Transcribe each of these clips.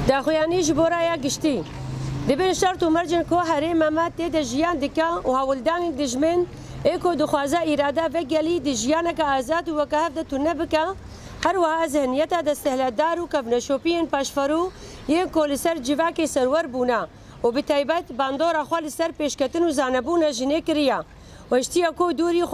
داخویانی جبورا گشتی دبن شرط و مرجن کو هری ممات د جیان دکا و هولدان دجمن اکو دخوازه اراده و گلی دجیان که آزاد و که هفته تونه بکا هر وها ذهنیت د استهلاکدار و کفنشوپین پاشفرو یک کل سر جواک سرور بونا و به تایبت باندور اخوال سر پیشکتن و زانبون جنه کریا و اشتیا کو دوری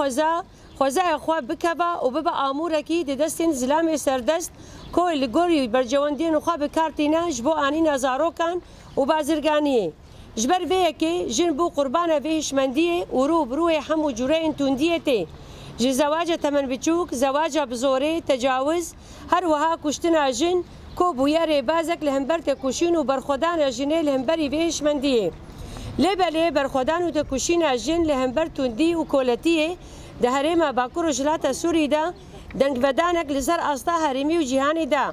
خوزه اخوا بکبا و ببا آموره کی د دستین زلام سردست کو لگوری برجواندین خوا بکارتینا جبو آنی نظارو کن و بازرگانیه جبر وی که جن بو قربان ویش مندیه و رو بروی همو جوره توندیه تی جی زواج تمن بچوک زواج بزوره تجاوز هر وها کشتنا جن کو بویاره بازک لهمبر تکوشین و برخودان جنه لهمبری ویش مندیه لبله برخودان و تکوشین جن لهمبر توندی و کولتیه ده هرم باکور و جلات سوری ده دنگ بدانک لسر استا هرمی و جهانی ده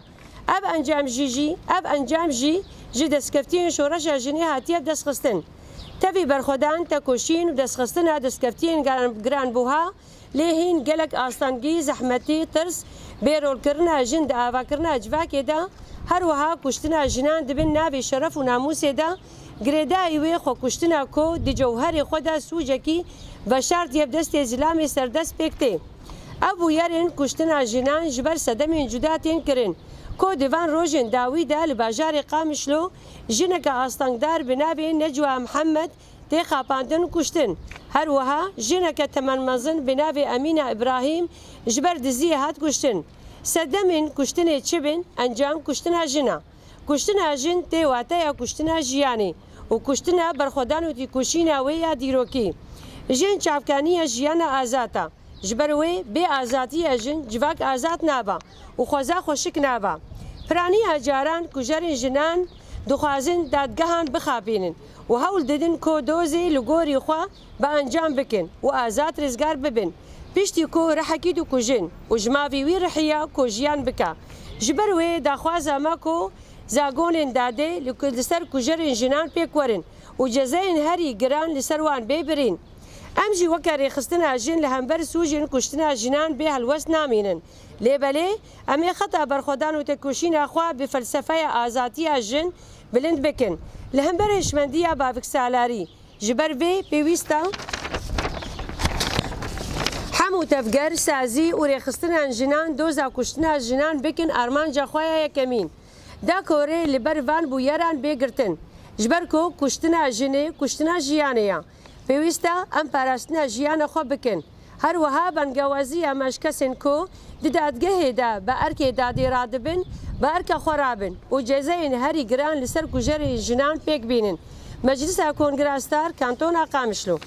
اب انجام جی جی دستکفتین شورش جنی هاتیه دستخستن تفی برخودان تکوشین و دستخستن دستکفتین گران بوها لیهین گلک آستانگی زحمتی ترس بیرول کرنا جن ده آوا کرنا جواکی ده هر وها کشتنا جنان دبن ناوی شرف و ناموس ده گریدا ایوی خو کشتنا کو دی جوهر خود سوجکی و شرط یب دست زلام سردست پکته ابو یارن کشتنا جنان جبر صدم جداتین کرن کو دیوان روژن داوی ده لباجار قامشلو جنک آستانگدار بنابی نجوا محمد تی خاپاندن کشتن هر وها جنک تمن مزن بنابی امین ابراهیم جبر دزی هات کشتن صدمن کشتن چبن انجام کشتنا جنا کشتنا جن تی واتا کشتنا جیانی و کشتنا برخودان و تی کشینا و یا دیروکی جن چافکانی جیانا آزاتا جبروی بی آزادی جن جواک آزاد نابا و خوزا خوشک نابا پرانی اجاران کجرین جنان دخوازن دادگاهان بخابینن و هول ددن کو دوزی لگوری خوا با انجام بکن و آزاد رزگار ببن پیشتی کو رحکی دو کجن و جماوی وی رحیا کو جیان بکا جبروی داخوازا ما کو زاگونن داده لکل لسر کجرین جنان پیک ورن و جزاین هری گران لسروان بیبرین امجی وکاری خستنا جن لهمبر سوجن کشتنا جنان به هلوس نامینن لیبله امی خطا برخودان و تکوشین اخوا به فلسفه آزادی جن بلند بکن لهمبر هشمندی بافک سالاری جبر وی پیوستا همو تفگر سازی و ریخستنا جنان دوزا کشتنا جنان بکن ارمان جاخویا یکمین دا کوره لبر وان بویران بگرتن جبر کو کشتنا جنه کشتنا جیانه پیوستا ام پاراستنا جیان خو بکن هر وها بنگوازی امش کسن کو دادگاه دا با ارک دادی رادبن با ارک خرابن و جزاین هری گران لسر کجر جنان پیک بینن مجلس کنگراستار کانتون قامشلو